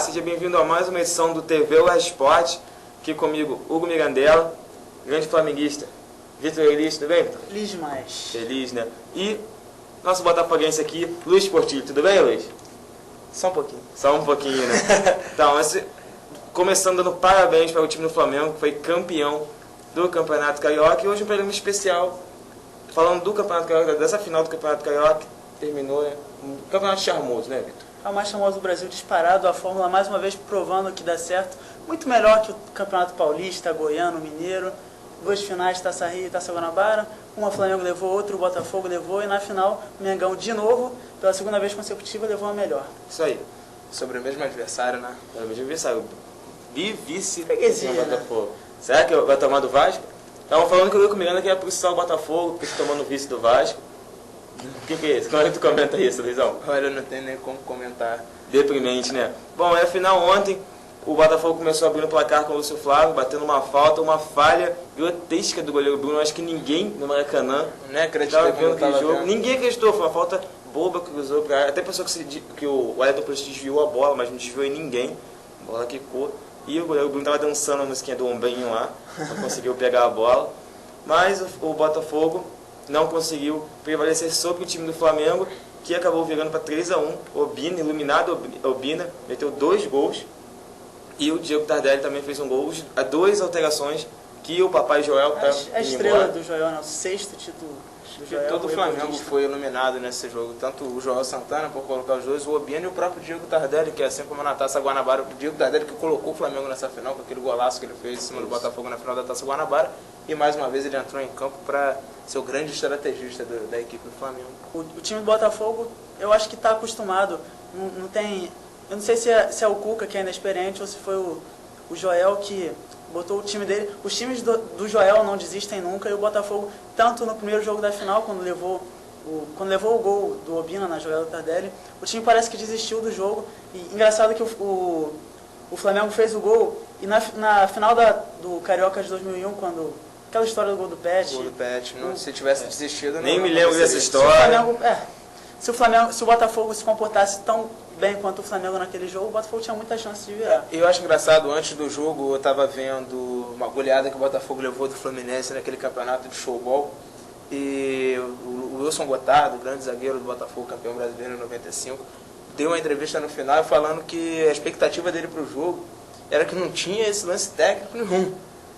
seja bem-vindo a mais uma edição do TV UERJ Esporte. Aqui comigo, Hugo Mirandella, grande flamenguista. Vitor Elis, tudo bem, Vitor? Feliz demais. Feliz, né? E nosso botafoguense aqui, Luiz Portillo. Tudo bem, Luiz? Só um pouquinho. Só um pouquinho, né? Então, começando dando parabéns para o time do Flamengo, que foi campeão do Campeonato Carioca. E hoje um programa especial, falando do Campeonato Carioca, dessa final do Campeonato Carioca, que terminou, né? Um campeonato charmoso, né, Vitor? É o mais famoso do Brasil disparado, a Fórmula mais uma vez provando que dá certo. Muito melhor que o Campeonato Paulista, Goiano, Mineiro. Duas finais, Taça Rio e Taça Guanabara. Uma o Flamengo levou, outra o Botafogo levou. E na final, o Mengão de novo, pela segunda vez consecutiva, levou a melhor. Isso aí. Sobre o mesmo adversário, né? Sobre o mesmo adversário. Vice Freguesia, no Botafogo. Né? Será que vai tomar do Vasco? Estavam falando que o Eurico Miranda queria processar o Botafogo, porque está tomando vice do Vasco. O que é isso? Como é que tu comenta isso, Luizão? Olha, eu não tenho nem como comentar. Deprimente, né? Bom, afinal, ontem o Botafogo começou abrindo o placar com o Lúcio Flávio, batendo uma falta, uma falha grotesca do goleiro Bruno. Acho que ninguém no Maracanã estava vendo aquele jogo. vendo. Ninguém acreditou, foi uma falta boba que cruzou pra área. Até pensou que o Wellington Paulista desviou a bola, mas não desviou em ninguém. A bola quicou. E o goleiro Bruno estava dançando a musiquinha do ombrinho lá, não conseguiu pegar a bola. Mas o Botafogo não conseguiu prevalecer sobre o time do Flamengo, que acabou virando para 3-1. Obina, iluminado Obina, meteu 2 gols. E o Diego Tardelli também fez um gol. As 2 alterações que o Papai Joel está A estrela do Joel, né? O 6º título do Joel. Todo o Flamengo foi iluminado nesse jogo. Tanto o Joel Santana, por colocar os dois, o Obina e o próprio Diego Tardelli, que assim como na Taça Guanabara, o Diego Tardelli que colocou o Flamengo nessa final, com aquele golaço que ele fez em cima do Botafogo na final da Taça Guanabara. E mais uma vez ele entrou em campo para ser o grande estrategista da equipe do Flamengo. O time do Botafogo, eu acho que está acostumado. Não tem... Eu não sei se é o Cuca, que é inexperiente, ou se foi o Joel que botou o time dele. Os times do Joel não desistem nunca, e o Botafogo, tanto no primeiro jogo da final, quando levou o gol do Obina na Joel Tardelli, o time parece que desistiu do jogo. E engraçado que o Flamengo fez o gol, e na final do Carioca de 2001, quando... Aquela história do gol do Pet. O gol do Pet, se tivesse desistido... Nem me lembro dessa história. Se o Botafogo se comportasse tão bem quanto o Flamengo naquele jogo, o Botafogo tinha muita chance de virar. Eu acho engraçado, antes do jogo eu estava vendo uma goleada que o Botafogo levou do Fluminense naquele campeonato de showball. E o Wilson Gotardo, o grande zagueiro do Botafogo, campeão brasileiro em 95, deu uma entrevista no final falando que a expectativa dele para o jogo era que não tinha esse lance técnico nenhum.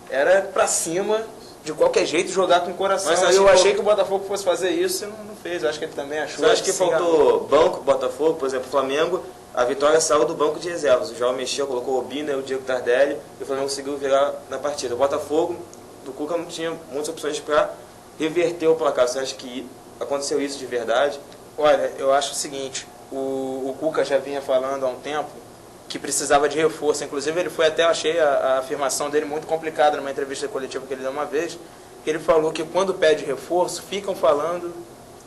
Era para cima, de qualquer jeito, jogar com o coração. Mas eu achei que o Botafogo fosse fazer isso e não fez. Eu acho que ele também achou. Você acha que faltou banco Botafogo? Por exemplo, o Flamengo, a vitória saiu do banco de reservas. O João mexeu, colocou o Obina e o Diego Tardelli, e o Flamengo conseguiu virar na partida. O Botafogo, do Cuca, não tinha muitas opções para reverter o placar. Você acha que aconteceu isso de verdade? Olha, eu acho o seguinte, o Cuca já vinha falando há um tempo que precisava de reforço. Inclusive, ele foi até, eu achei a afirmação dele muito complicada numa entrevista coletiva que ele deu uma vez, que ele falou que quando pede reforço, ficam falando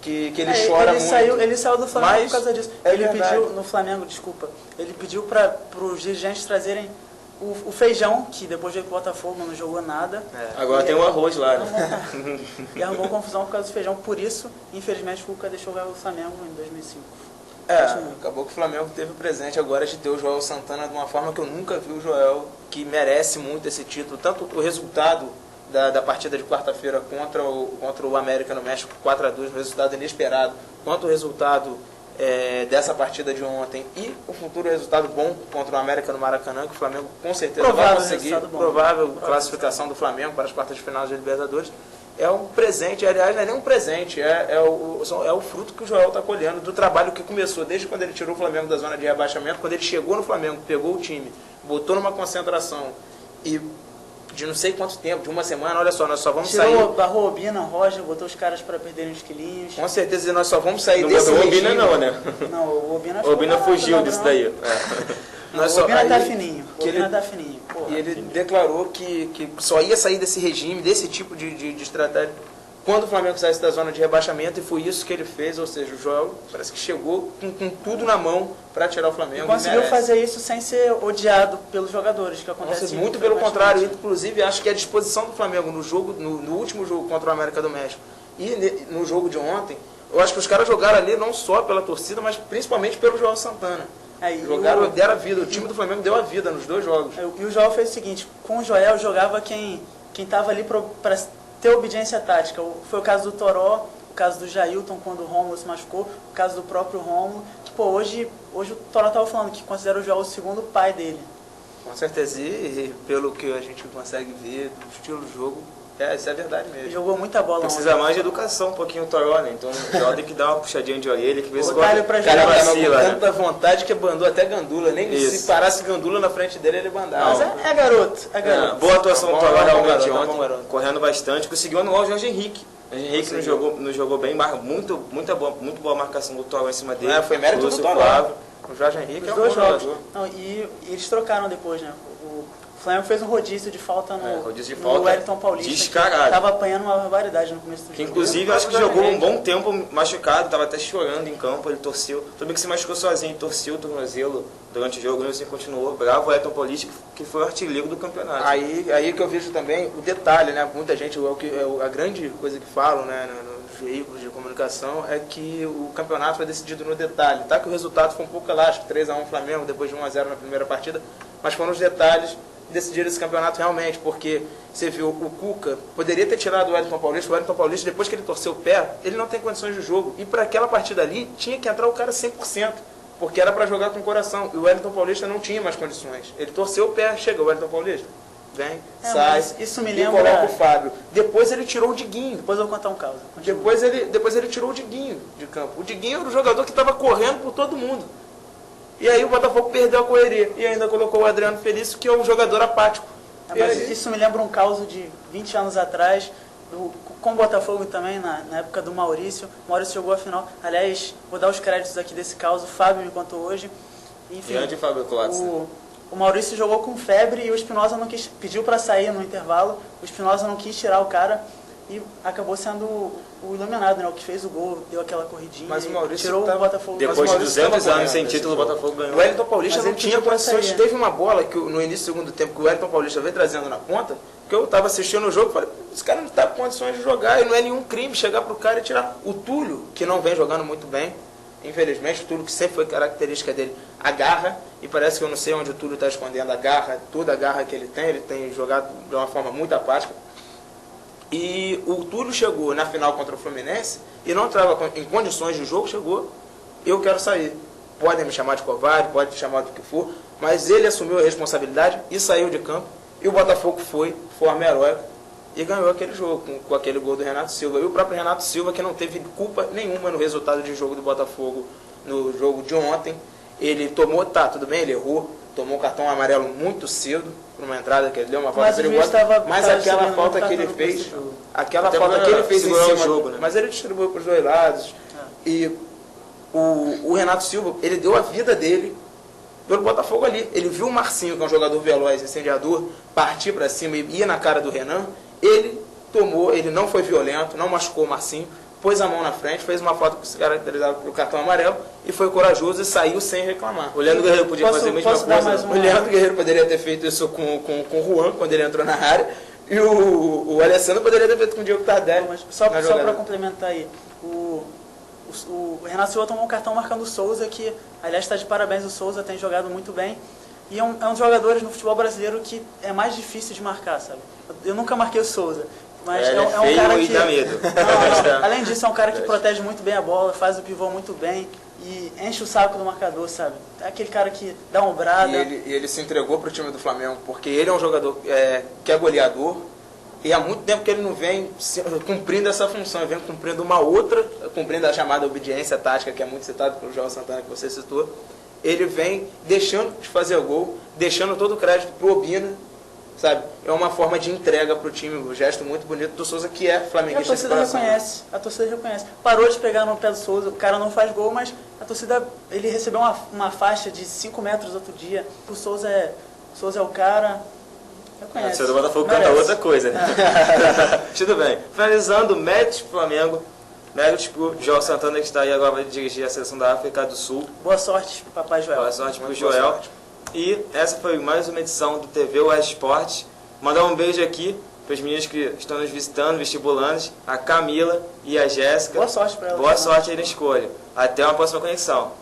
que ele chora muito. Ele saiu do Flamengo por causa disso. Ele verdade. pediu, no Flamengo, desculpa, ele pediu para os dirigentes trazerem o Feijão, que depois veio pro Botafogo, não jogou nada. Agora tem um arroz lá, né? E arrumou confusão por causa do Feijão. Por isso, infelizmente, o Cuca deixou o Flamengo em 2005. Acabou que o Flamengo teve o presente agora de ter o Joel Santana de uma forma que eu nunca vi o Joel, que merece muito esse título. Tanto o resultado da partida de quarta-feira contra o América no México, 4-2, um resultado inesperado, quanto o resultado dessa partida de ontem e o futuro resultado bom contra o América no Maracanã, que o Flamengo com certeza vai conseguir. Provável classificação do Flamengo para as quartas de final de Libertadores. É um presente, aliás, não é nem um presente, é o fruto que o Joel está colhendo do trabalho que começou desde quando ele tirou o Flamengo da zona de rebaixamento, quando ele chegou no Flamengo, pegou o time, botou numa concentração e de não sei quanto tempo, de uma semana, olha só, nós só vamos sair... Barrou Obina, Roger, botou os caras para perderem os quilinhos. Com certeza, nós só vamos sair desse regime. Obina não, né? Não, o Obina fugiu disso daí. O Obina tá fininho. E ele declarou que só ia sair desse regime, desse tipo de estratégia, quando o Flamengo saísse da zona de rebaixamento, e foi isso que ele fez. Ou seja, o Joel parece que chegou com tudo na mão para tirar o Flamengo. E conseguiu fazer isso sem ser odiado pelos jogadores, que acontece muito pelo contrário. Inclusive, acho que a disposição do Flamengo no último jogo contra o América do México e no jogo de ontem, eu acho que os caras jogaram ali não só pela torcida, mas principalmente pelo Joel Santana. Jogaram, deram a vida. O time do Flamengo deu a vida nos 2 jogos. E o Joel fez o seguinte, com o Joel jogava quem estava ali para ter obediência tática. Foi o caso do Toró, o caso do Jailton quando o Rômulo se machucou, o caso do próprio Rômulo. Que, pô, hoje o Toró estava falando que considera o Joel o segundo pai dele. Com certeza, e pelo que a gente consegue ver do estilo de jogo, isso é verdade mesmo. Ele jogou muita bola. Precisa mais de educação um pouquinho o Toró, né? Então o Joel tem que dar uma puxadinha de orelha, que vez Botar ele pra O cara jogar. vacila, com tanta vontade que bandou até Gandula. Nem Isso. se parasse Gandula na frente dele, ele bandava. Mas é garoto, é garoto. Boa atuação do Bom Toró garoto, realmente bom ontem, garoto. correndo bastante, conseguiu anular o Jorge Henrique. O Jorge Henrique não jogou bem, muito boa marcação do Toró em cima dele. Foi mérito do Lúcio Toró. Flávio. O Jorge Henrique Os é um 2 bom jogos. jogador. Não, e eles trocaram depois, né? O Flamengo fez um rodízio de falta rodízio de no falta Wellington Paulista. descarado. Tava apanhando uma barbaridade no começo do Que jogo. inclusive acho que jogou um bom tempo machucado, tava até chorando em campo, ele torceu. Tudo bem que se machucou sozinho, torceu o tornozelo durante o jogo, e assim continuou. Bravo o Wellington Paulista, que foi o artilheiro do campeonato. Aí que eu vejo também o detalhe, né? Muita gente, a grande coisa que falam, né, nos veículos de comunicação é que o campeonato foi decidido no detalhe. Tá que o resultado foi um pouco elástico, 3-1 Flamengo, depois de 1-0 na primeira partida, mas foram os detalhes que decidiram esse campeonato realmente, porque você viu, o Cuca poderia ter tirado o Wellington Paulista, depois que ele torceu o pé, ele não tem condições de jogo, e para aquela partida ali, tinha que entrar o cara 100%. Porque era para jogar com o coração. E o Wellington Paulista não tinha mais condições. Ele torceu o pé, chega o Wellington Paulista. Vem, sai. Isso me e lembra. coloca o Fábio. Depois ele tirou o Diguinho. Depois eu vou contar um caso. Depois ele tirou o Diguinho de campo. O Diguinho era o jogador que estava correndo por todo mundo. E aí o Botafogo perdeu a correria. E ainda colocou o Adriano Felício, que é um jogador apático. Mas aí, isso me lembra um caso de 20 anos atrás, com o Botafogo também, na época do Maurício. O Maurício jogou a final. Aliás, vou dar os créditos aqui desse caso. O Fábio me contou hoje. Enfim, Grande Fábio Clotz. O Maurício jogou com febre e o Espinosa não quis, pediu para sair no intervalo. O Espinosa não quis tirar o cara e acabou sendo o iluminado, né? O que fez o gol, deu aquela corridinha. Mas o Maurício tirou o Botafogo. Depois de 200 anos sem correndo título, o Botafogo ganhou. O Wellington Paulista Mas não ele tinha pediu pra condições. sair. Teve uma bola que no início do segundo tempo que o Wellington Paulista veio trazendo na ponta, que eu estava assistindo o jogo e falei, esse cara não está com condições de jogar, e não é nenhum crime chegar pro cara e tirar. O Túlio, que não vem jogando muito bem, infelizmente, o Túlio, que sempre foi característica dele, a garra, e parece que eu não sei onde o Túlio está escondendo a garra, toda a garra que ele tem jogado de uma forma muito apática. E o Túlio chegou na final contra o Fluminense e não estava em condições de jogo, chegou, eu quero sair. Podem me chamar de covarde, podem me chamar do que for, mas ele assumiu a responsabilidade e saiu de campo. E o Botafogo foi, forma heróica, e ganhou aquele jogo, com aquele gol do Renato Silva. E o próprio Renato Silva, que não teve culpa nenhuma no resultado de jogo do Botafogo no jogo de ontem. Ele tomou, tudo bem, ele errou, tomou um cartão amarelo muito cedo, por uma entrada que ele deu, uma falta perigosa, mas aquela falta que ele fez, em cima, jogo, né? Mas ele distribuiu para os dois lados. E o Renato Silva, ele deu a vida dele pelo Botafogo ali. Ele viu o Marcinho, que é um jogador veloz, incendiador, partir para cima e ir na cara do Renan. Ele tomou, ele não foi violento, não machucou o Marcinho, pôs a mão na frente, fez uma falta que se caracterizava pelo cartão amarelo e foi corajoso e saiu sem reclamar. O Leandro Guerreiro podia fazer a mesma coisa. O Leandro Guerreiro poderia ter feito isso com o Juan, quando ele entrou na área, e o Alessandro poderia ter feito com o Diego Tardelli. Mas só para complementar aí, o Renato Silva tomou um cartão marcando o Souza, que, aliás, está de parabéns, o Souza tem jogado muito bem. E é um dos jogadores no futebol brasileiro que é mais difícil de marcar, sabe? Eu nunca marquei o Souza, mas é um cara que... dá medo. Não, além disso, é um cara que protege muito bem a bola, faz o pivô muito bem e enche o saco do marcador, sabe? É aquele cara que dá uma ombrada. E ele se entregou para o time do Flamengo, porque ele é um jogador que é goleador, e há muito tempo que ele não vem cumprindo essa função, ele vem cumprindo uma outra, cumprindo a chamada obediência tática, que é muito citada pelo João Santana, que você citou. Ele vem deixando de fazer o gol, deixando todo o crédito pro Obina, sabe? É uma forma de entrega pro time, um gesto muito bonito do Souza, que é flamenguista. E a torcida reconhece. Parou de pegar no pé do Souza, o cara não faz gol, mas a torcida, ele recebeu uma faixa de 5 metros outro dia. O Souza é o cara, reconhece. A torcida do Botafogo canta outra coisa, né? Tudo bem. Finalizando, méritos pro Flamengo. Méritos pro Joel Santana, que está aí agora, vai dirigir a seleção da África do Sul. Boa sorte, papai Joel. Boa sorte pro Joel. E essa foi mais uma edição do TV West Sport. Mandar um beijo aqui para os meninos que estão nos visitando, vestibulantes, a Camila e a Jéssica. Boa sorte para elas. Boa sorte aí na escolha. Até uma próxima conexão.